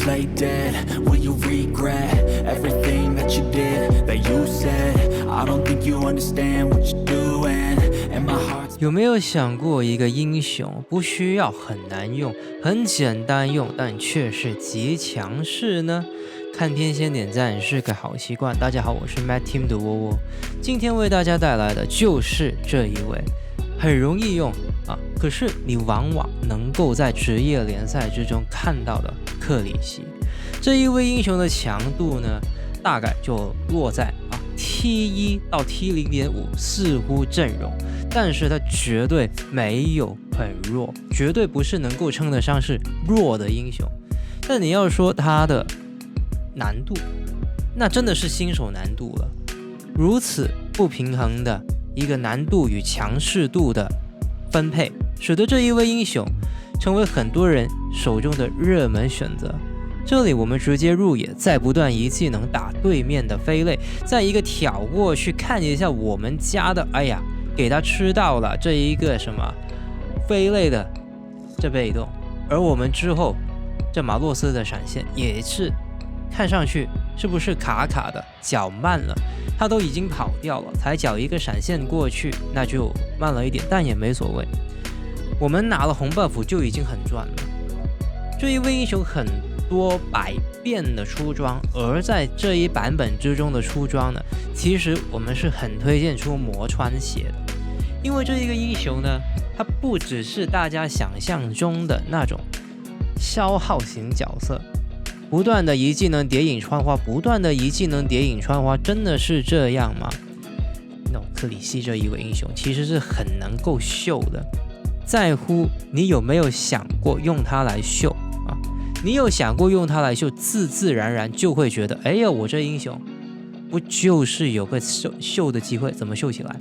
play dead? Will you regret everything that you did, that you said? I don't think you understand what you're doing, and my heart's... 有没有想过一个英雄不需要很难用，很简单用，但却是极强势呢？看片先点赞是个好习惯。大家好，我是 Mad Team 的窝窝，今天为大家带来的就是这一位，很容易用啊，可是你往往能够在职业联赛之中看到的克里希。这一位英雄的强度呢，大概就落在T1 到 T0.5 似乎阵容，但是他绝对没有很弱，绝对不是能够称得上是弱的英雄。但你要说他的难度，那真的是新手难度了。如此不平衡的一个难度与强势度的分配，使得这一位英雄成为很多人手中的热门选择。这里我们直接入野，再不断一技能打对面的飞类，再一个挑过去看一下我们家的，哎呀，给他吃到了这一个什么飞类的这被动，而我们之后这马洛斯的闪现也是看上去是不是卡卡的，脚慢了，他都已经跑掉了，才脚一个闪现过去，那就慢了一点，但也没所谓。我们拿了红 buff 就已经很赚了。这一位英雄很多百变的出装，而在这一版本之中的出装呢，其实我们是很推荐出魔穿鞋的，因为这一个英雄呢，它不只是大家想象中的那种消耗型角色，不断的一技能谍影穿花，不断的一技能谍影穿花，真的是这样吗？克里希这一位英雄其实是很能够秀的，在乎你有没有想过用它来秀啊？你有想过用它来秀，自自然然就会觉得，哎呀，我这英雄不就是有个秀的机会？怎么秀起来？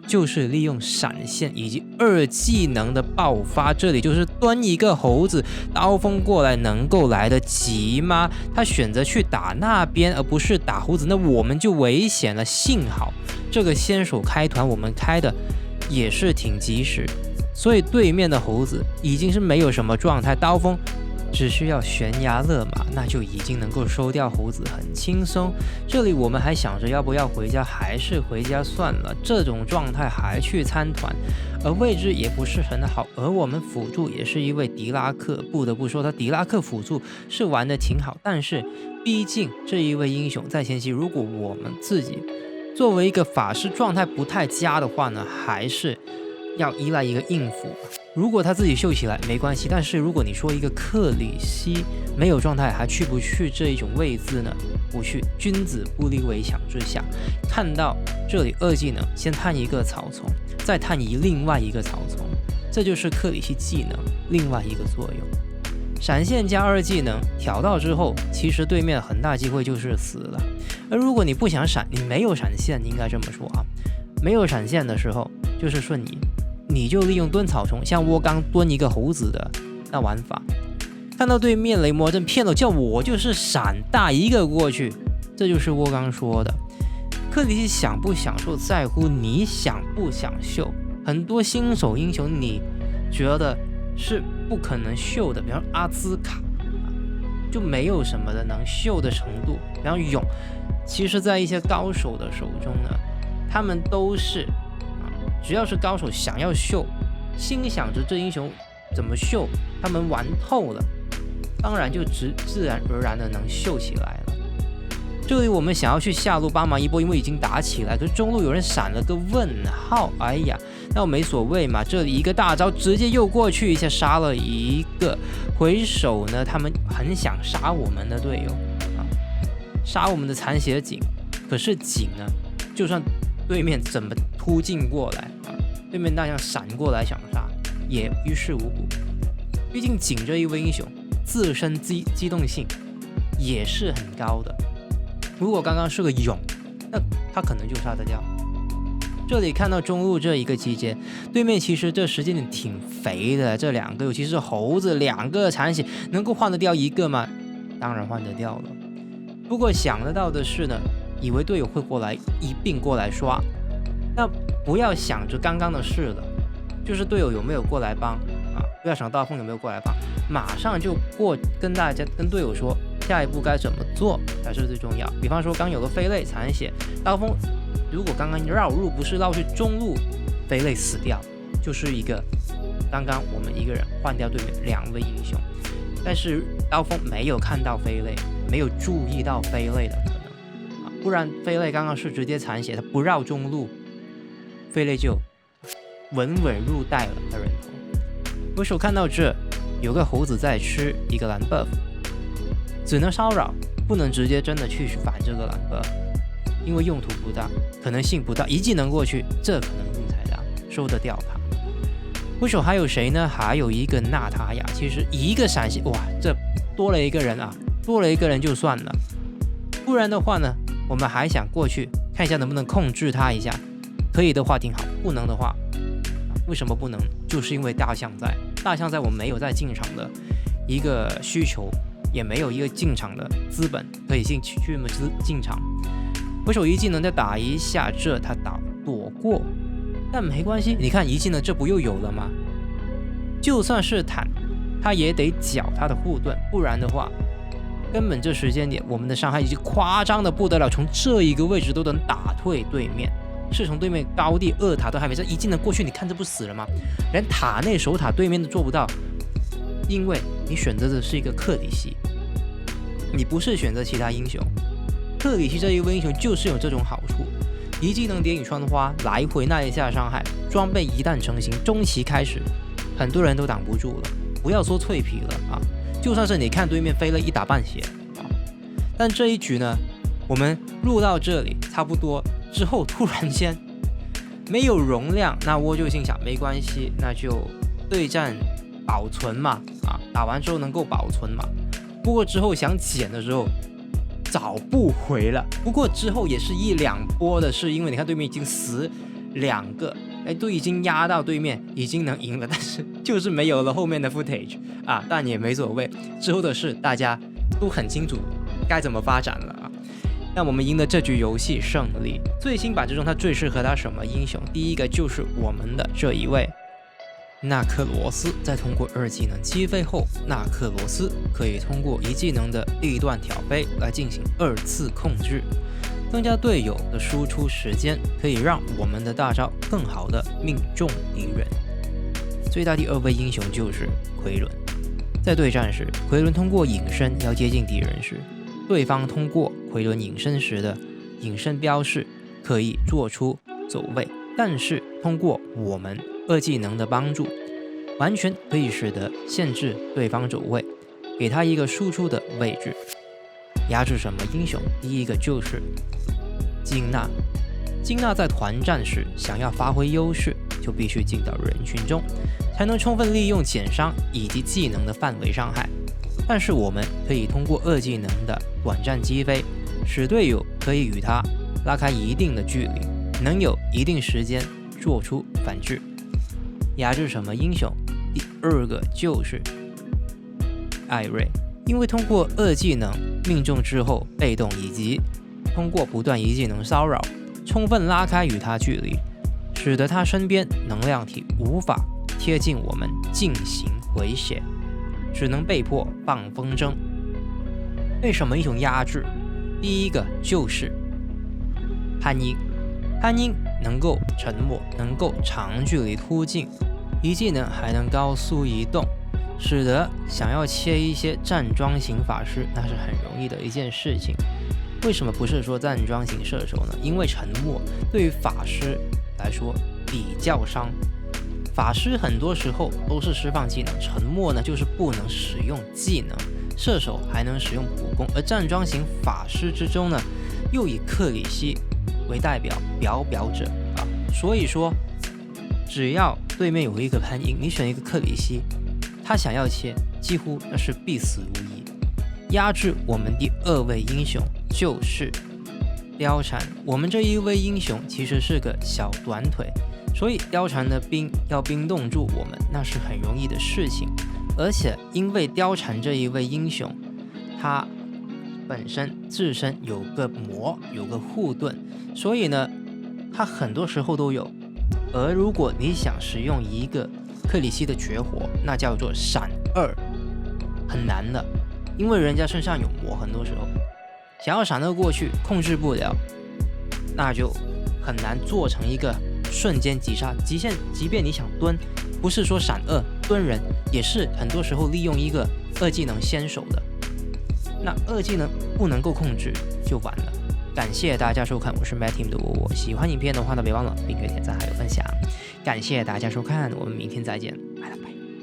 就是利用闪现以及二技能的爆发，这里就是端一个猴子刀锋过来，能够来得及吗？他选择去打那边，而不是打猴子，那我们就危险了。幸好这个先手开团我们开的也是挺及时，所以对面的猴子已经是没有什么状态，刀锋只需要悬崖勒马，那就已经能够收掉猴子，很轻松。这里我们还想着要不要回家，还是回家算了，这种状态还去参团，而位置也不是很好，而我们辅助也是一位狄拉克，不得不说他狄拉克辅助是玩的挺好，但是毕竟这一位英雄在前期，如果我们自己作为一个法师状态不太佳的话呢，还是要依赖一个应付。如果他自己秀起来没关系，但是如果你说一个克里希没有状态还去不去这一种位置呢？不去，君子不立危墙之下。看到这里二技能先探一个草丛，再探另外一个草丛，这就是克里希技能另外一个作用。闪现加二技能挑到之后，其实对面很大机会就是死了。而如果你不想闪，你没有闪现，应该这么说啊，没有闪现的时候就是瞬移，你就利用蹲草丛，像窝刚蹲一个猴子的那玩法。看到对面雷魔阵骗了，叫我就是闪大一个过去，这就是窝刚说的。克里希想不享受，在乎你想不想秀。很多新手英雄你觉得是不可能秀的，比方阿兹卡就没有什么的能秀的程度，然后勇，其实在一些高手的手中呢，他们都是只要是高手想要秀，心想着这英雄怎么秀，他们玩透了，当然就自然而然的能秀起来了。这里我们想要去下路帮忙一波，因为已经打起来，可是中路有人闪了个问号，哎呀，那我没所谓嘛。这里一个大招直接又过去一下杀了一个，回首呢他们很想杀我们的队友杀我们的残血井，可是井呢就算对面怎么突进过来对面大将闪过来想杀也于事无补。毕竟井这一位英雄自身机动性也是很高的，如果刚刚是个勇，那他可能就杀得掉。这里看到中路这一个期间，对面其实这时间点挺肥的，这两个尤其是猴子两个残血能够换得掉一个吗？当然换得掉了。不过想得到的是呢，以为队友会过来一并过来刷，那不要想着刚刚的事了，就是队友有没有过来帮不要想刀锋有没有过来放，马上就跟队友说下一步该怎么做才是最重要。比方说刚有个飞类残血，刀锋如果刚刚绕路不是绕去中路，飞类死掉，就是一个刚刚我们一个人换掉对面2位英雄，但是刀锋没有看到飞类，没有注意到飞类的可能不然飞类刚刚是直接残血，他不绕中路，飞类就稳稳入袋了他人头。我手看到这有个猴子在吃一个蓝 buff， 只能骚扰，不能直接真的去反这个蓝 buff， 因为用途不大，可能性不大，一技能过去这可能性才大，收得掉他。我手还有谁呢？还有一个娜塔雅，其实一个闪现，哇，这多了一个人啊，多了一个人就算了，不然的话呢，我们还想过去看一下能不能控制他一下，可以的话挺好，不能的话，为什么不能？就是因为大象在我们没有在进场的一个需求，也没有一个进场的资本可以去进场。我手一技能再打一下，这他躲过，但没关系，你看一技能这不又有了吗？就算是坦，他也得缴他的护盾，不然的话，根本这时间点我们的伤害已经夸张的不得了，从这一个位置都能打退对面。是从对面高地2塔都还没这一技能过去，你看这不死了吗？连塔内守塔对面都做不到，因为你选择的是一个克里希，你不是选择其他英雄。克里希这一位英雄就是有这种好处，一技能点雨穿花，来回那一下伤害，装备一旦成型，中期开始，很多人都挡不住了。不要说脆皮了啊，就算是你看对面飞了1打半血啊，但这一局呢，我们录到这里差不多。之后突然间没有容量，那我就心想没关系，那就对战保存嘛，打完之后能够保存嘛。不过之后想捡的时候找不回了。不过之后也是1、2波的事，因为你看对面已经死2个，都已经压到对面，已经能赢了，但是就是没有了后面的 footage 啊，但也没所谓，之后的事大家都很清楚该怎么发展了。那我们赢了这局游戏胜利。最新版之中，它最适合他什么英雄？第一个就是我们的这一位纳克罗斯，在通过2技能击飞后，纳克罗斯可以通过1技能的地段挑飞来进行2次控制，增加队友的输出时间，可以让我们的大招更好的命中敌人。最大第2位英雄就是奎伦，在对战时，奎伦通过隐身要接近敌人时，对方通过奎伦隐身时的隐身标识可以做出走位，但是通过我们2技能的帮助，完全可以使得限制对方走位，给他一个输出的位置。压制什么英雄？第一个就是金娜。金娜在团战时想要发挥优势，就必须进到人群中，才能充分利用减伤以及技能的范围伤害。但是我们可以通过2技能的短暂击飞，使队友可以与他拉开一定的距离，能有一定时间做出反制。压制什么英雄？第2个就是艾瑞，因为通过2技能命中之后被动，以及通过不断1技能骚扰，充分拉开与他距离，使得他身边能量体无法贴近我们进行回血，只能被迫放风筝。被什么英雄压制？第一个就是潘英。潘英能够沉默，能够长距离突进，1技能还能高速移动，使得想要切一些站桩型法师那是很容易的一件事情。为什么不是说站桩型射手呢？因为沉默对于法师来说比较伤，法师很多时候都是释放技能，沉默呢就是不能使用技能，射手还能使用普攻，而站桩型法师之中呢，又以克里希为代表表者啊，所以说只要对面有一个潘英，你选一个克里希，他想要切几乎那是必死无疑。压制我们第2位英雄就是貂蝉，我们这一位英雄其实是个小短腿，所以貂蝉的冰要冰冻住我们那是很容易的事情。而且因为貂蝉这一位英雄他本身自身有个魔，有个护盾，所以呢他很多时候都有。而如果你想使用一个克里希的绝活，那叫做闪2，很难的，因为人家身上有魔，很多时候想要闪2过去控制不了，那就很难做成一个瞬间击杀。即便你想蹲，不是说闪2蹲人，也是很多时候利用一个2技能先手的，那2技能不能够控制就完了。感谢大家收看，我是 Matt Team 的我。喜欢影片的话呢，别忘了订阅、点赞还有分享。感谢大家收看，我们明天再见。